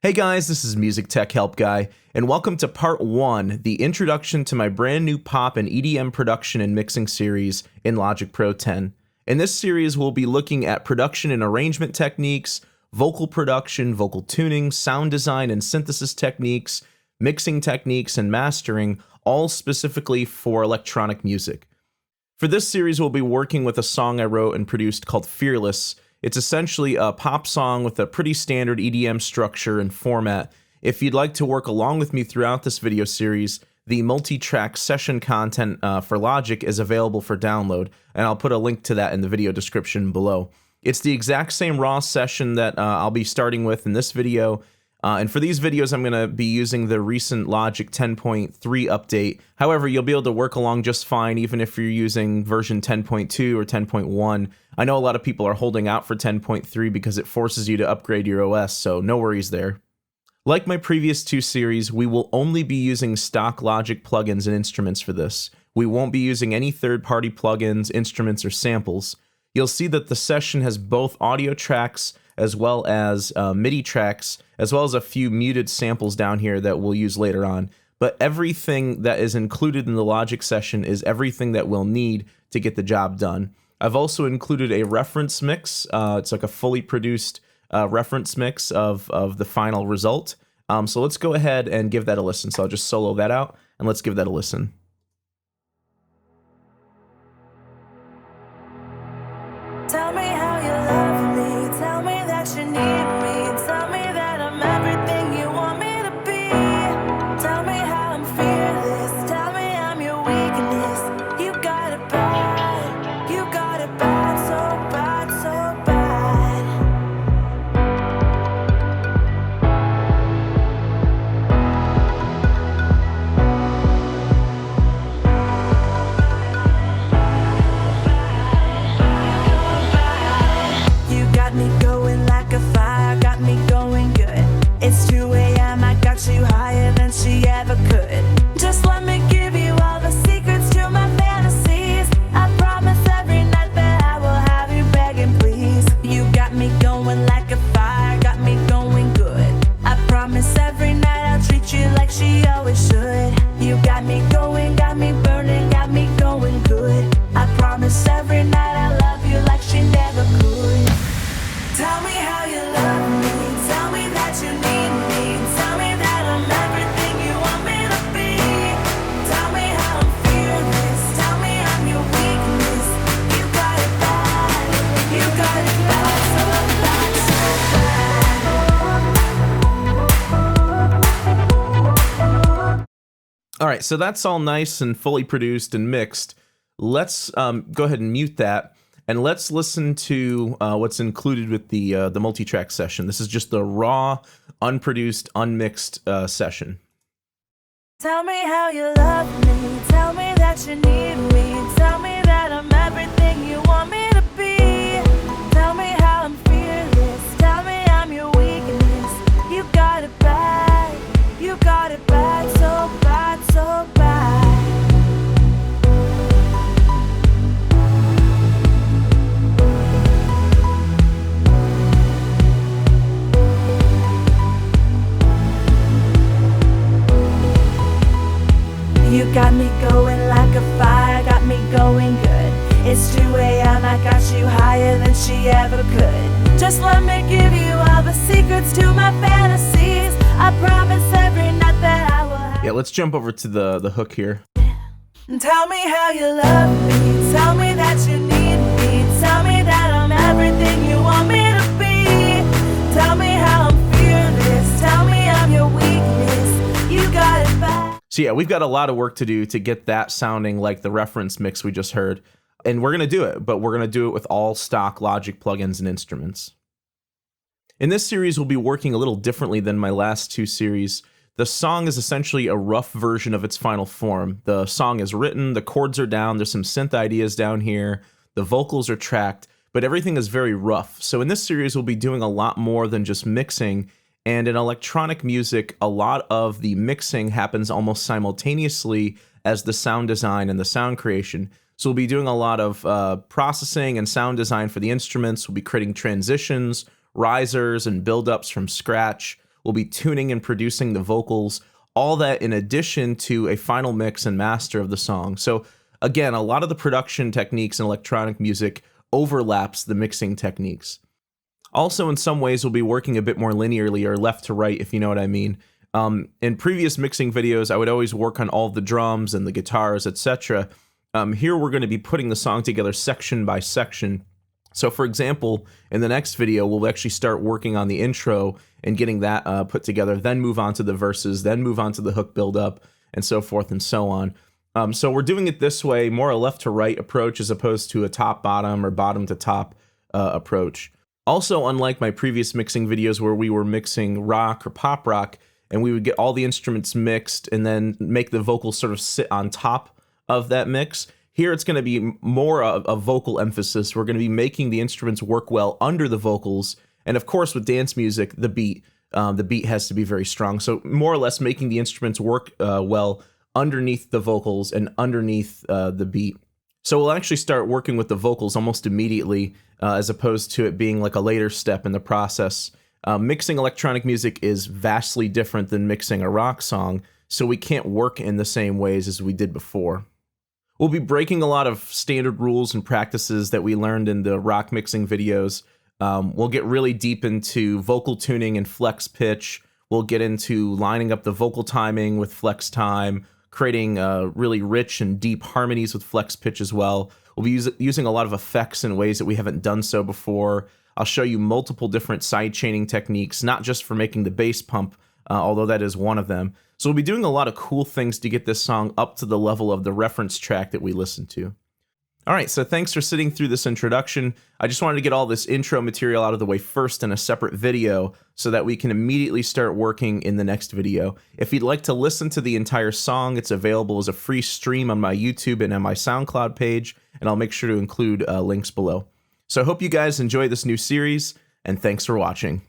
Hey guys, this is MusicTechHelpGuy, and welcome to part 1, the introduction to my brand new pop and EDM production and mixing series in Logic Pro 10. In this series, we'll be looking at production and arrangement techniques, vocal production, vocal tuning, sound design and synthesis techniques, mixing techniques, and mastering, all specifically for electronic music. For this series, we'll be working with a song I wrote and produced called Fearless. It's essentially a pop song with a pretty standard EDM structure and format. If you'd like to work along with me throughout this video series, the multi-track session content for Logic is available for download, and I'll put a link to that in the video description below. It's the exact same raw session that I'll be starting with in this video, and for these videos I'm going to be using the recent Logic 10.3 update. However, you'll be able to work along just fine even if you're using version 10.2 or 10.1. I know a lot of people are holding out for 10.3 because it forces you to upgrade your OS, so no worries there. Like my previous two series, we will only be using stock Logic plugins and instruments for this. We won't be using any third-party plugins, instruments, or samples. You'll see that the session has both audio tracks as well as MIDI tracks, as well as a few muted samples down here that we'll use later on. But everything that is included in the Logic session is everything that we'll need to get the job done. I've also included a reference mix. It's like a fully produced reference mix of the final result. So let's go ahead and give that a listen. So I'll just solo that out and let's give that a listen. Tell me how you love me, tell me that you need me, tell me that I'm everything you want me to be. Tell me how I'm fearless, tell me I'm your weakness. You got it bad, you got it bad, so bad, so bad. You got me going like a fire, got me going good. It's 2 a.m., I got you higher than she ever could. Just let me give you all the secrets to my fantasies. I promise every night that I will have you begging please. You got me going like a fire, got me going good. I promise every night I'll treat you like she always should. You got me going, got me burning, got me going good. I promise every night I love you like she never could. Tell me how you love me, tell me that you need me, tell me that I'm everything you want me to be. Tell me how I'm fearless, tell me I'm your weakness. You got it bad, you got it bad, so bad, so bad. Alright, so that's all nice and fully produced and mixed. Let's go ahead and mute that. And let's listen to what's included with the multi-track session. This is just the raw, unproduced, unmixed session. Tell me how you love me, tell me that you need me, tell me that I'm everything you want me to be. Tell me how I'm fearless, tell me I'm your weakness. You got it bad, you got it bad, so bad, so bad. You got me going like a fire, got me going good. It's 2 a.m., I got you higher than she ever could. Just let me give you all the secrets to my fantasies. I promise every night that I will have. Yeah, let's jump over to the hook here. Tell me how you love me, tell me that you need me, tell me that I'm everything you want me to be. Tell me how I'm fearless, tell me I'm your weakness. You got it bad. So yeah, we've got a lot of work to do to get that sounding like the reference mix we just heard. And we're going to do it, but we're going to do it with all stock Logic plugins and instruments. In this series, we'll be working a little differently than my last two series. The song is essentially a rough version of its final form. The song is written, the chords are down, there's some synth ideas down here, the vocals are tracked, but everything is very rough. So in this series, we'll be doing a lot more than just mixing. And in electronic music, a lot of the mixing happens almost simultaneously as the sound design and the sound creation. So we'll be doing a lot of processing and sound design for the instruments. We'll be creating transitions, risers, and build-ups from scratch. We'll be tuning and producing the vocals, all that in addition to a final mix and master of the song. So again, a lot of the production techniques in electronic music overlaps the mixing techniques. Also, in some ways, we'll be working a bit more linearly or left to right, if you know what I mean. In previous mixing videos, I would always work on all the drums and the guitars, etc. Here, we're going to be putting the song together section by section. So, for example, in the next video, we'll actually start working on the intro and getting that put together, then move on to the verses, then move on to the hook buildup, and so forth and so on. So we're doing it this way, more a left to right approach as opposed to a top-bottom or bottom-to-top approach. Also, unlike my previous mixing videos where we were mixing rock or pop rock, and we would get all the instruments mixed and then make the vocals sort of sit on top of that mix, here it's going to be more a vocal emphasis. We're going to be making the instruments work well under the vocals, and of course with dance music, the beat has to be very strong. So more or less making the instruments work well underneath the vocals and underneath the beat. So we'll actually start working with the vocals almost immediately, as opposed to it being like a later step in the process. Mixing electronic music is vastly different than mixing a rock song, so we can't work in the same ways as we did before. We'll be breaking a lot of standard rules and practices that we learned in the rock mixing videos. We'll get really deep into vocal tuning and flex pitch. We'll get into lining up the vocal timing with flex time, creating really rich and deep harmonies with flex pitch as well. We'll be using a lot of effects in ways that we haven't done so before. I'll show you multiple different side chaining techniques, not just for making the bass pump, although that is one of them. So we'll be doing a lot of cool things to get this song up to the level of the reference track that we listened to. All right, so thanks for sitting through this introduction. I just wanted to get all this intro material out of the way first in a separate video so that we can immediately start working in the next video. If you'd like to listen to the entire song, it's available as a free stream on my YouTube and on my SoundCloud page, and I'll make sure to include links below. So I hope you guys enjoy this new series, and thanks for watching.